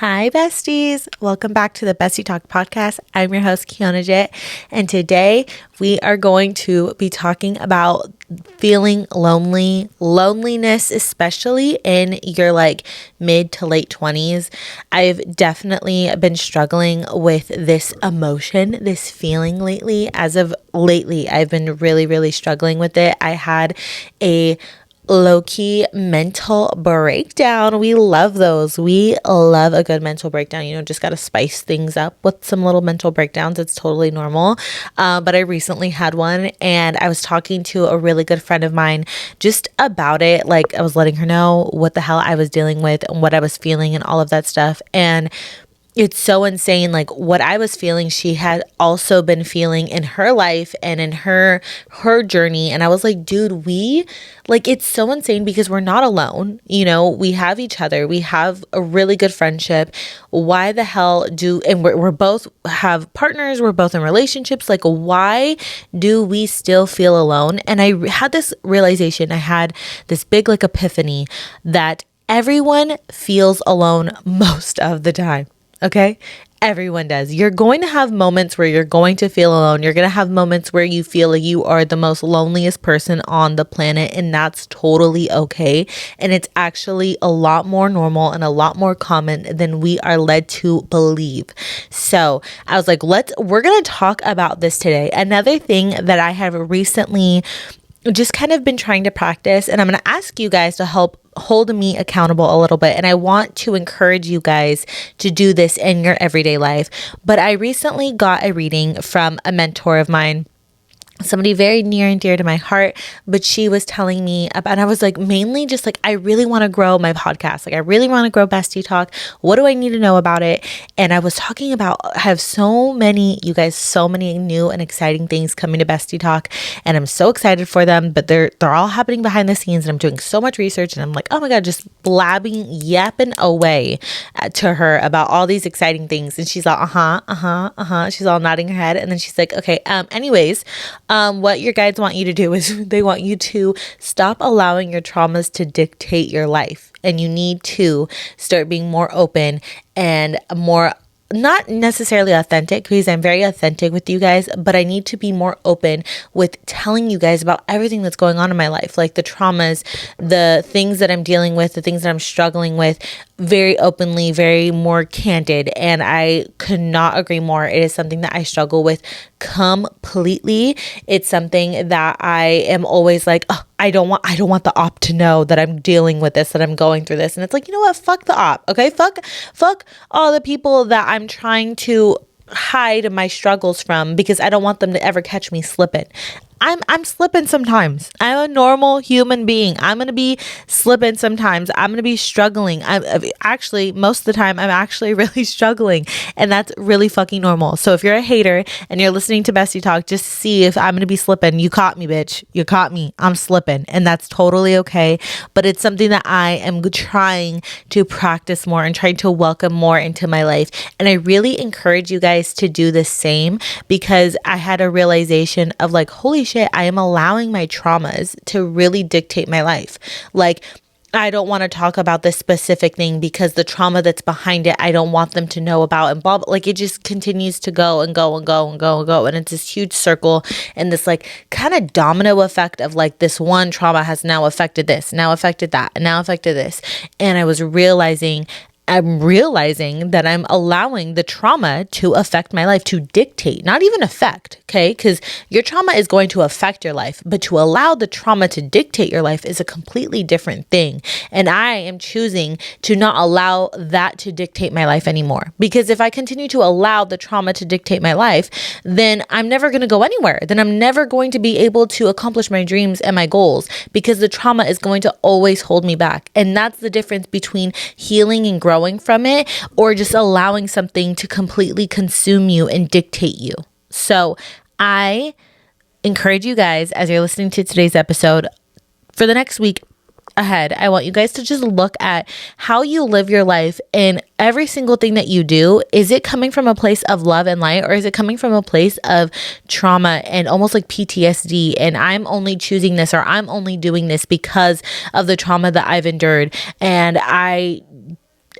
Hi, besties. Welcome back to the Bestie Talk Podcast. I'm your host, Kianna Jit, and today we are going to be talking about feeling lonely, loneliness, especially in your mid to late 20s. I've definitely been struggling with this emotion, this feeling lately. As of lately, I've been really struggling with it. I had a low-key mental breakdown. We love those. We love a good mental breakdown. Just got to spice things up with some little mental breakdowns. It's totally normal. But I recently had one, and I was talking to a really good friend of mine just about it. I was letting her know what the hell I was dealing with and what I was feeling and all of that stuff. And it's so insane. What I was feeling, she had also been feeling in her life and in her journey. And I was like, dude, it's so insane because we're not alone. We have each other. We have a really good friendship. Why the hell and we're both have partners. We're both in relationships. Why do we still feel alone? And I had this realization. I had this big epiphany that everyone feels alone most of the time. Okay? Everyone does. You're going to have moments where you're going to feel alone. You're going to have moments where you feel like you are the most loneliest person on the planet, and that's totally okay. And it's actually a lot more normal and a lot more common than we are led to believe. So I was like, we're going to talk about this today. Another thing that I have recently just kind of been trying to practice, and I'm going to ask you guys to help hold me accountable a little bit. And I want to encourage you guys to do this in your everyday life. But I recently got a reading from a mentor of mine, somebody very near and dear to my heart, but she was telling me about, and I was mainly just I really want to grow my podcast. I really want to grow Bestie Talk. What do I need to know about it? And I was talking about, I have so many new and exciting things coming to Bestie Talk, and I'm so excited for them, but they're all happening behind the scenes, and I'm doing so much research, and I'm like, oh my God, just yapping away to her about all these exciting things. And she's like, she's all nodding her head. And then she's like, okay, anyways, what your guides want you to do is they want you to stop allowing your traumas to dictate your life. And you need to start being more open and more, not necessarily authentic, because I'm very authentic with you guys, but I need to be more open with telling you guys about everything that's going on in my life, like the traumas, the things that I'm dealing with, the things that I'm struggling with, very openly, very more candid. And I could not agree more. It is something that I struggle with completely. It's something that I am always like, oh, I don't want the op to know that I'm dealing with this, that I'm going through this. And it's like, you know what? Fuck the op. Okay. Fuck all the people that I'm trying to hide my struggles from, because I don't want them to ever catch me slipping. I'm slipping sometimes. I'm a normal human being. I'm going to be slipping sometimes. I'm going to be struggling. I'm actually, most of the time, I'm actually really struggling. And that's really fucking normal. So if you're a hater and you're listening to Bestie Talk, just see if I'm going to be slipping. You caught me, bitch. You caught me. I'm slipping. And that's totally okay. But it's something that I am trying to practice more and trying to welcome more into my life. And I really encourage you guys to do the same, because I had a realization of holy shit, I am allowing my traumas to really dictate my life. I don't want to talk about this specific thing because the trauma that's behind it, I don't want them to know about, and blah, blah. It just continues to go and go and go and go and go. And it's this huge circle and this kind of domino effect of this one trauma has now affected this, now affected that, and now affected this. And I'm realizing that I'm allowing the trauma to affect my life, to dictate, not even affect, okay? Because your trauma is going to affect your life, but to allow the trauma to dictate your life is a completely different thing. And I am choosing to not allow that to dictate my life anymore. Because if I continue to allow the trauma to dictate my life, then I'm never going to go anywhere. Then I'm never going to be able to accomplish my dreams and my goals, because the trauma is going to always hold me back. And that's the difference between healing and growing from it, or just allowing something to completely consume you and dictate you. So I encourage you guys, as you're listening to today's episode, for the next week ahead, I want you guys to just look at how you live your life, and every single thing that you do. Is it coming from a place of love and light, or is it coming from a place of trauma and almost PTSD? And I'm only choosing this, or I'm only doing this because of the trauma that I've endured. And I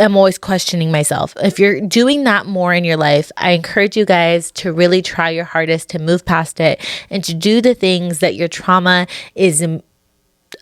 am always questioning myself. If you're doing that more in your life, I encourage you guys to really try your hardest to move past it and to do the things that your trauma is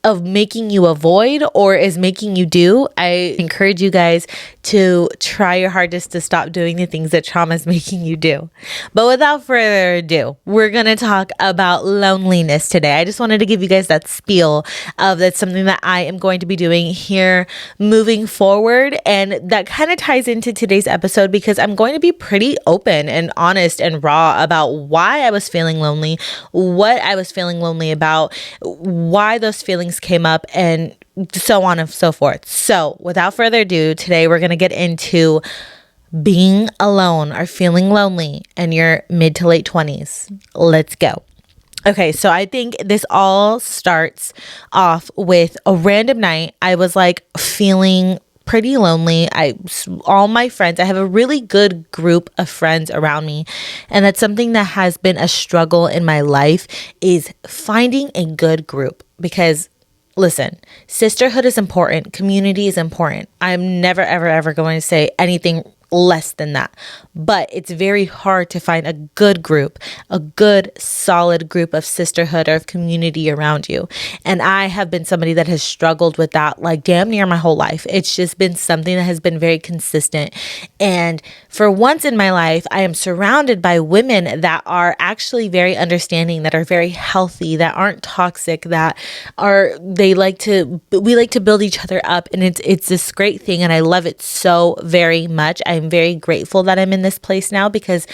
of making you avoid or is making you do. I encourage you guys to try your hardest to stop doing the things that trauma is making you do. But without further ado, we're going to talk about loneliness today. I just wanted to give you guys that spiel of that's something that I am going to be doing here moving forward. And that kind of ties into today's episode because I'm going to be pretty open and honest and raw about why I was feeling lonely, what I was feeling lonely about, why those feelings came up, and so on and so forth. So without further ado, today we're going to get into being alone or feeling lonely in your mid to late 20s. Let's go. Okay, so I think this all starts off with a random night. I was like feeling pretty lonely. All my friends, I have a really good group of friends around me. And that's something that has been a struggle in my life, is finding a good group. Because listen, sisterhood is important. Community is important. I'm never, ever, ever going to say anything less than that. But it's very hard to find a good group, a good solid group of sisterhood or of community around you. And I have been somebody that has struggled with that like damn near my whole life. It's just been something that has been very consistent. And for once in my life, I am surrounded by women that are actually very understanding, that are very healthy, that aren't toxic, we like to build each other up. And it's this great thing. And I love it so very much. I'm very grateful that I'm in this place now, because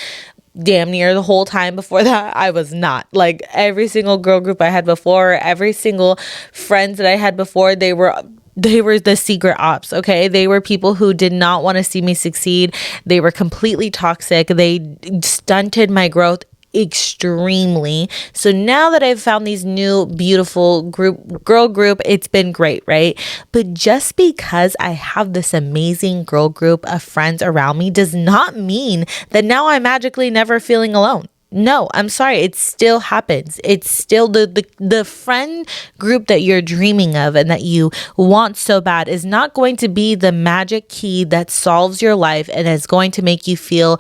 damn near the whole time before that, I was not. Like every single girl group I had before, every single friends that I had before, they were the secret ops, okay? They were people who did not want to see me succeed. They were completely toxic. They stunted my growth extremely. So now that I've found these new beautiful girl group, it's been great, right? But just because I have this amazing girl group of friends around me does not mean that now I'm magically never feeling alone. No, I'm sorry. It still happens. It's still the friend group that you're dreaming of and that you want so bad is not going to be the magic key that solves your life and is going to make you feel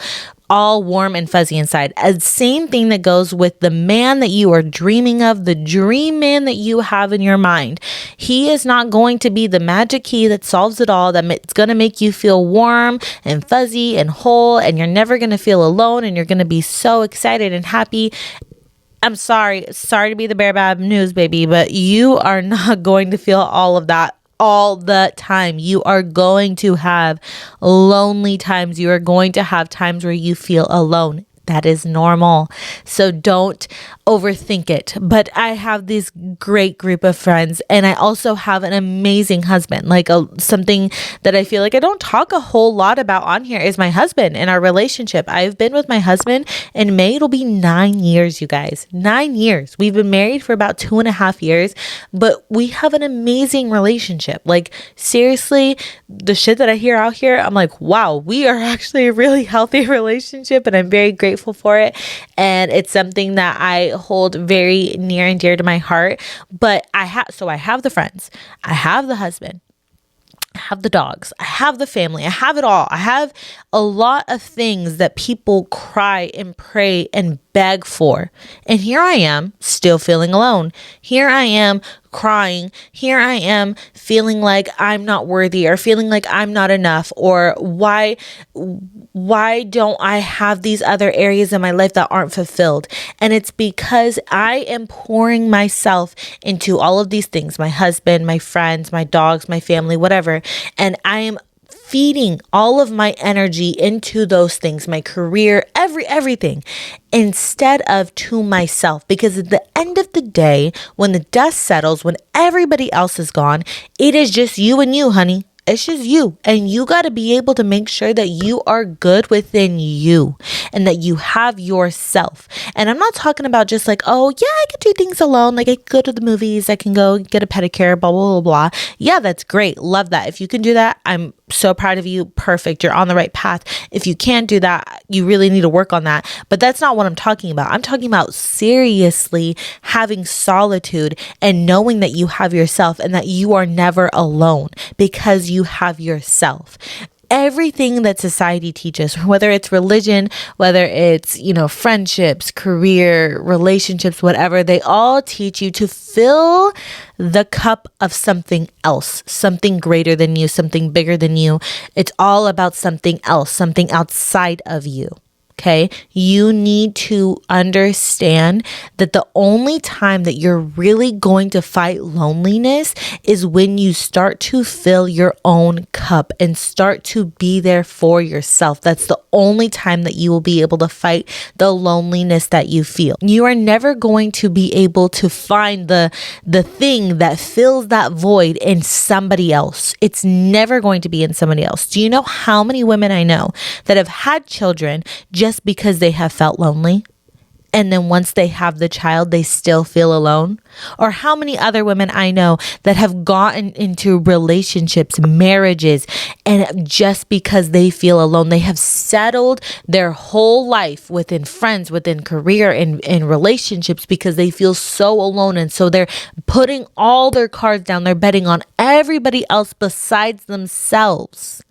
all warm and fuzzy inside. A same thing that goes with the man that you are dreaming of, the dream man that you have in your mind. He is not going to be the magic key that solves it all, that's going to make you feel warm and fuzzy and whole, and you're never going to feel alone, and you're going to be so excited and happy. I'm sorry to be the bearer of bad news, baby, but you are not going to feel all of that all the time. You are going to have lonely times. You are going to have times where you feel alone. That is normal. So don't overthink it. But I have this great group of friends, and I also have an amazing husband. Like something that I feel like I don't talk a whole lot about on here is my husband and our relationship. I've been with my husband in May. It'll be 9 years, you guys. 9 years. We've been married for about 2.5 years, but we have an amazing relationship. Like seriously, the shit that I hear out here, I'm like, wow, we are actually a really healthy relationship, and I'm very grateful for it. And it's something that I hold very near and dear to my heart. But I have the friends, I have the husband, I have the dogs, I have the family, I have it all. I have a lot of things that people cry and pray and beg for. And here I am still feeling alone. Here I am crying. Here I am feeling like I'm not worthy, or feeling like I'm not enough, or why don't I have these other areas in my life that aren't fulfilled? And it's because I am pouring myself into all of these things, my husband, my friends, my dogs, my family, whatever. And I am feeding all of my energy into those things, my career, everything, instead of to myself. Because at the end of the day, when the dust settles, when everybody else is gone, it is just you and you, honey. It's just you. And you got to be able to make sure that you are good within you and that you have yourself. And I'm not talking about just like, oh, yeah, I can do things alone. Like I can go to the movies. I can go get a pedicure, blah, blah, blah, blah. Yeah, that's great. Love that. If you can do that, I'm so proud of you. Perfect. You're on the right path. If you can't do that, you really need to work on that. But that's not what I'm talking about. I'm talking about seriously having solitude and knowing that you have yourself and that you are never alone because you have yourself. everything that society teaches, whether it's religion, whether it's, friendships, career, relationships, whatever, they all teach you to fill the cup of something else, something greater than you, something bigger than you. It's all about something else, something outside of you. Okay, you need to understand that the only time that you're really going to fight loneliness is when you start to fill your own cup and start to be there for yourself. That's the only time that you will be able to fight the loneliness that you feel. You are never going to be able to find the thing that fills that void in somebody else. It's never going to be in somebody else. Do you know how many women I know that have had children just because they have felt lonely? And then once they have the child, they still feel alone? Or how many other women I know that have gotten into relationships, marriages, and just because they feel alone, they have settled their whole life within friends, within career, and relationships because they feel so alone. And so they're putting all their cards down. They're betting on everybody else besides themselves.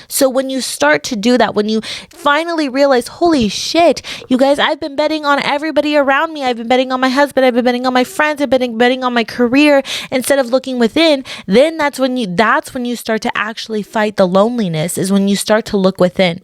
So when you start to do that, when you finally realize, holy shit, you guys, I've been betting on everybody around me. I've been betting on my husband. I've been betting on my friends. I've been betting on my career instead of looking within. Then that's when you start to actually fight the loneliness, is when you start to look within.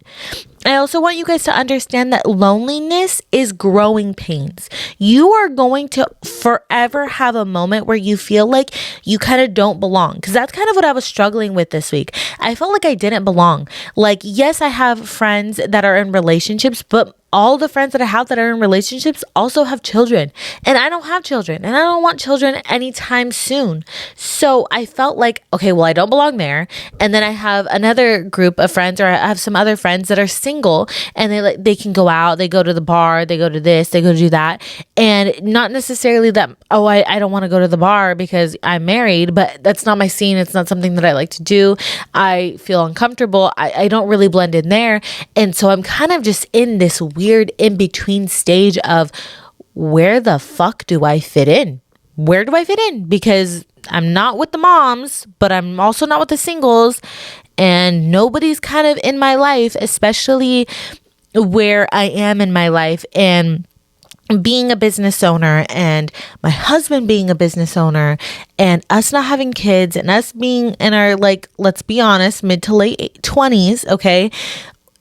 I also want you guys to understand that loneliness is growing pains. You are going to forever have a moment where you feel like you kind of don't belong, because that's kind of what I was struggling with this week. I felt like I didn't belong. Like, yes, I have friends that are in relationships, but all the friends that I have that are in relationships also have children, and I don't have children, and I don't want children anytime soon. So I felt like, okay, well, I don't belong there. And then I have another group of friends, or I have some other friends that are single, and they can go out, they go to the bar, they go to this, they go to do that. And not necessarily that, I don't want to go to the bar because I'm married, but that's not my scene. It's not something that I like to do. I feel uncomfortable. I don't really blend in there. And so I'm kind of just in this weird in-between stage of, where the fuck do I fit in? Where do I fit in? Because I'm not with the moms, but I'm also not with the singles, and nobody's kind of in my life, especially where I am in my life. And being a business owner, and my husband being a business owner, and us not having kids, and us being in our, let's be honest, mid to late 20s, okay?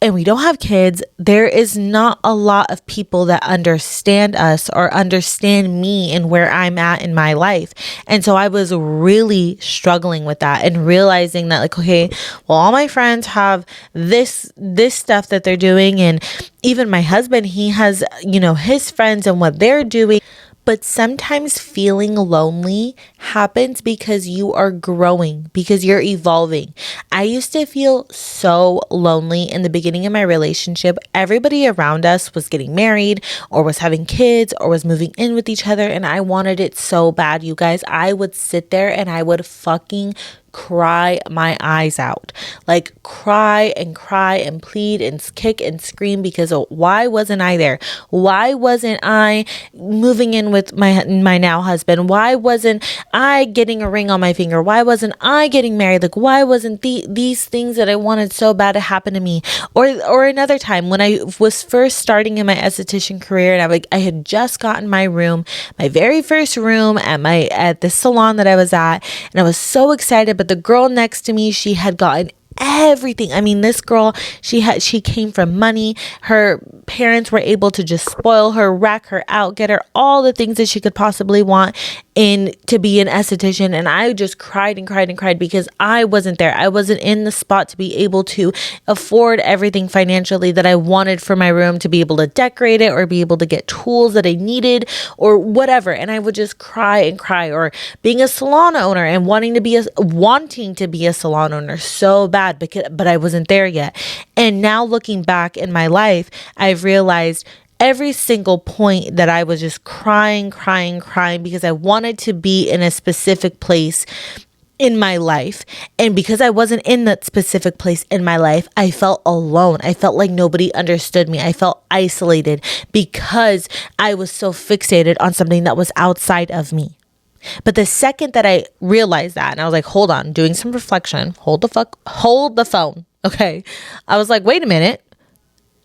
And we don't have kids, there is not a lot of people that understand us or understand me and where I'm at in my life. And so I was really struggling with that, and realizing that, okay, well, all my friends have this stuff that they're doing. And even my husband, he has, his friends and what they're doing. But sometimes feeling lonely happens because you are growing, because you're evolving. I used to feel so lonely in the beginning of my relationship. Everybody around us was getting married, or was having kids, or was moving in with each other. And I wanted it so bad, you guys. I would sit there and I would fucking cry my eyes out, cry and plead and kick and scream, because why wasn't I there? Why wasn't I moving in with my now husband? Why wasn't I getting a ring on my finger? Why wasn't I getting married? Why wasn't these things that I wanted so bad to happen to me? Or another time when I was first starting in my esthetician career, and I had just gotten my room, my very first room at the salon that I was at, and I was so excited. But the girl next to me, she had gotten everything. I mean, this girl, she came from money. Her parents were able to just spoil her, rack her out, get her all the things that she could possibly want to be an esthetician. And I just cried and cried and cried because I wasn't there. I wasn't in the spot to be able to afford everything financially that I wanted for my room, to be able to decorate it, or be able to get tools that I needed, or whatever. And I would just cry and cry. Or being a salon owner and wanting to be a salon owner so bad, but I wasn't there yet. And now looking back in my life, I've realized every single point that I was just crying because I wanted to be in a specific place in my life. And because I wasn't in that specific place in my life, I felt alone. I felt like nobody understood me. I felt isolated because I was so fixated on something that was outside of me. But the second that I realized that, and I was like, hold on, doing some reflection, hold the phone. Okay. I was like, wait a minute.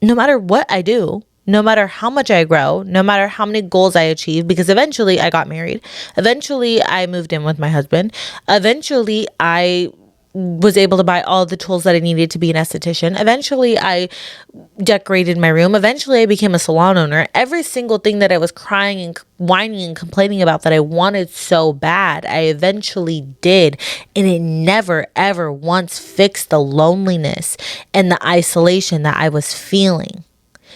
No matter what I do, no matter how much I grow, no matter how many goals I achieve, because eventually I got married. Eventually I moved in with my husband. Eventually I was able to buy all the tools that I needed to be an esthetician. Eventually I decorated my room. Eventually I became a salon owner. Every single thing that I was crying and whining and complaining about that I wanted so bad, I eventually did. And it never, ever once fixed the loneliness and the isolation that I was feeling.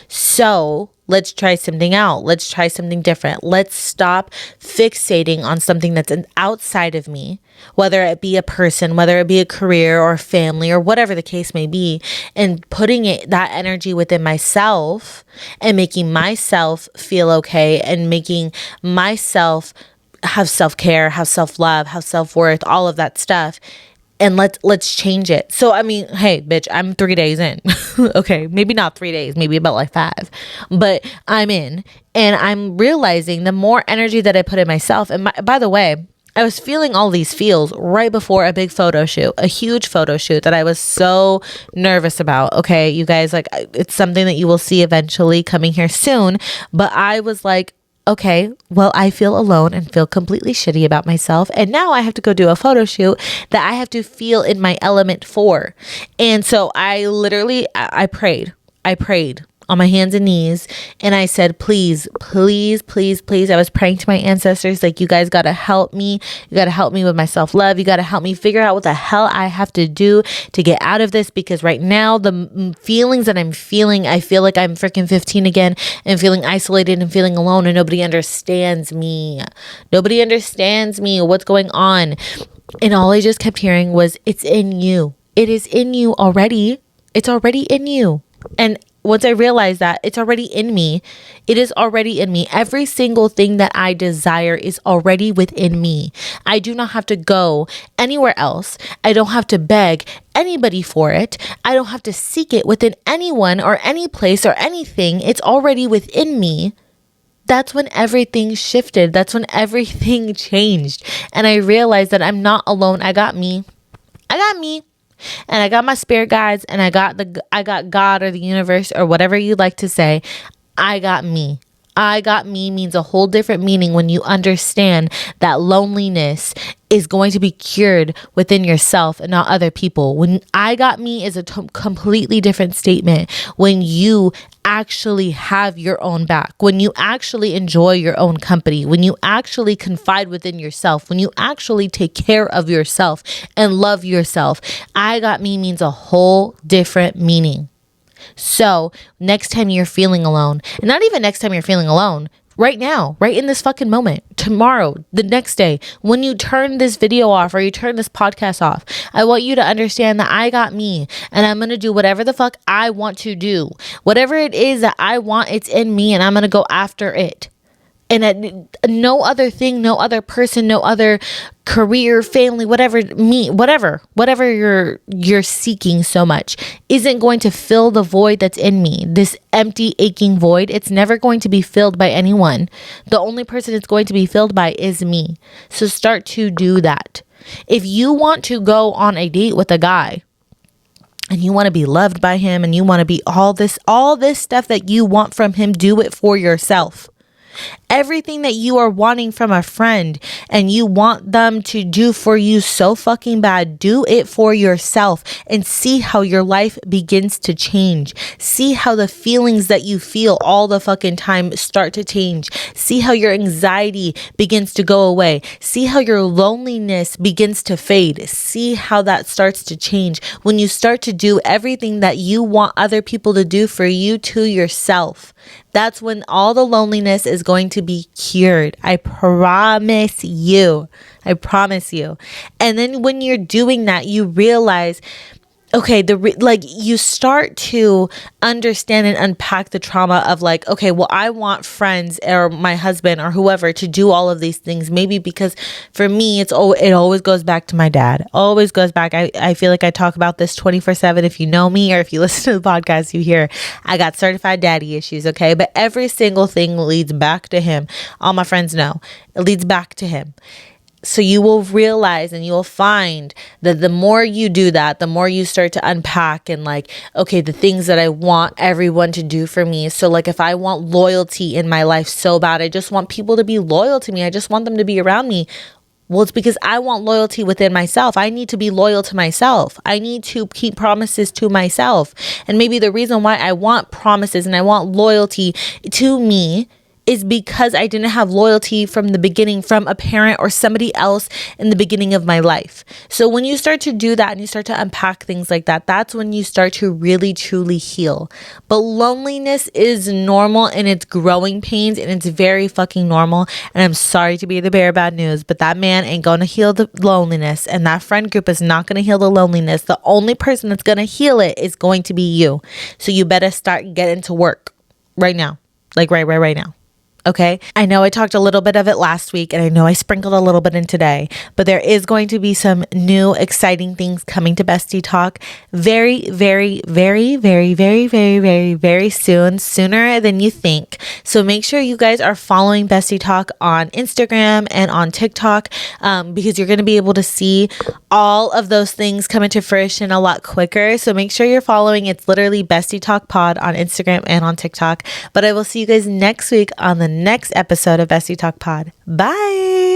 So let's try something out. Let's try something different. Let's stop fixating on something that's outside of me, whether it be a person, whether it be a career or family or whatever the case may be, and putting that energy within myself and making myself feel okay and making myself have self-care, have self-love, have self-worth, all of that stuff. And let's change it. So, I mean, hey, bitch, I'm 3 days in. Okay, maybe not 3 days, maybe about like 5. But I'm in. And I'm realizing the more energy that I put in myself. And by the way, I was feeling all these feels right before a big photo shoot, a huge photo shoot that I was so nervous about. Okay, you guys, like, it's something that you will see eventually coming here soon. But I was like, okay, well, I feel alone and feel completely shitty about myself. And now I have to go do a photo shoot that I have to feel in my element for. And so I literally, I prayed on my hands and knees. And I said, please, please, please, please. I was praying to my ancestors, like, you guys got to help me. You got to help me with my self-love. You got to help me figure out what the hell I have to do to get out of this. Because right now, the feelings that I'm feeling, I feel like I'm freaking 15 again and feeling isolated and feeling alone, and nobody understands me. Nobody understands me. What's going on? And all I just kept hearing was, it's in you. It is in you already. It's already in you. And once I realized that it's already in me, it is already in me. Every single thing that I desire is already within me. I do not have to go anywhere else. I don't have to beg anybody for it. I don't have to seek it within anyone or any place or anything. It's already within me. That's when everything shifted. That's when everything changed. And I realized that I'm not alone. I got me. I got me. And I got my spirit guides, and I got God or the universe or whatever you like to say. I got me. I got me means a whole different meaning when you understand that loneliness is going to be cured within yourself and not other people. When I got me is a completely different statement. When you actually have your own back, when you actually enjoy your own company, when you actually confide within yourself, when you actually take care of yourself and love yourself, I got me means a whole different meaning. So next time you're feeling alone, and not even next time you're feeling alone, right now, right in this fucking moment, tomorrow, the next day, when you turn this video off or you turn this podcast off, I want you to understand that I got me, and I'm going to do whatever the fuck I want to do. Whatever it is that I want, it's in me, and I'm going to go after it. And no other thing, no other person, no other career, family, whatever you're seeking so much isn't going to fill the void that's in me. This empty, aching void, it's never going to be filled by anyone. The only person it's going to be filled by is me. So start to do that. If you want to go on a date with a guy, and you want to be loved by him, and you want to be all this stuff that you want from him, do it for yourself. Everything that you are wanting from a friend and you want them to do for you so fucking bad, do it for yourself and see how your life begins to change. See how the feelings that you feel all the fucking time start to change. See how your anxiety begins to go away. See how your loneliness begins to fade. See how that starts to change when you start to do everything that you want other people to do for you to yourself. That's when all the loneliness is going to be cured. I promise you. I promise you. And then when you're doing that, you realize, okay, you start to understand and unpack the trauma of like, okay, well, I want friends or my husband or whoever to do all of these things. Maybe because for me, it always goes back to my dad. Always goes back. I feel like I talk about this 24/7. If you know me or if you listen to the podcast, you hear I got certified daddy issues. Okay. But every single thing leads back to him. All my friends know it leads back to him. So you will realize and you will find that the more you do that, the more you start to unpack and like, okay, the things that I want everyone to do for me. So like if I want loyalty in my life so bad, I just want people to be loyal to me. I just want them to be around me. Well, it's because I want loyalty within myself. I need to be loyal to myself. I need to keep promises to myself. And maybe the reason why I want promises and I want loyalty to me is because I didn't have loyalty from the beginning from a parent or somebody else in the beginning of my life. So when you start to do that and you start to unpack things like that, that's when you start to really truly heal. But loneliness is normal in its growing pains, and it's very fucking normal. And I'm sorry to be the bearer of bad news, but that man ain't gonna heal the loneliness, and that friend group is not gonna heal the loneliness. The only person that's gonna heal it is going to be you. So you better start getting to work right now. Like right now. Okay. I know I talked a little bit of it last week, and I know I sprinkled a little bit in today, but there is going to be some new exciting things coming to Bestie Talk very, very, very, very, very, very, very, very soon, sooner than you think. So make sure you guys are following Bestie Talk on Instagram and on TikTok, because you're going to be able to see all of those things come into fruition a lot quicker. So make sure you're following. It's literally Bestie Talk Pod on Instagram and on TikTok. But I will see you guys next week on the next episode of Bestie Talk Pod. Bye.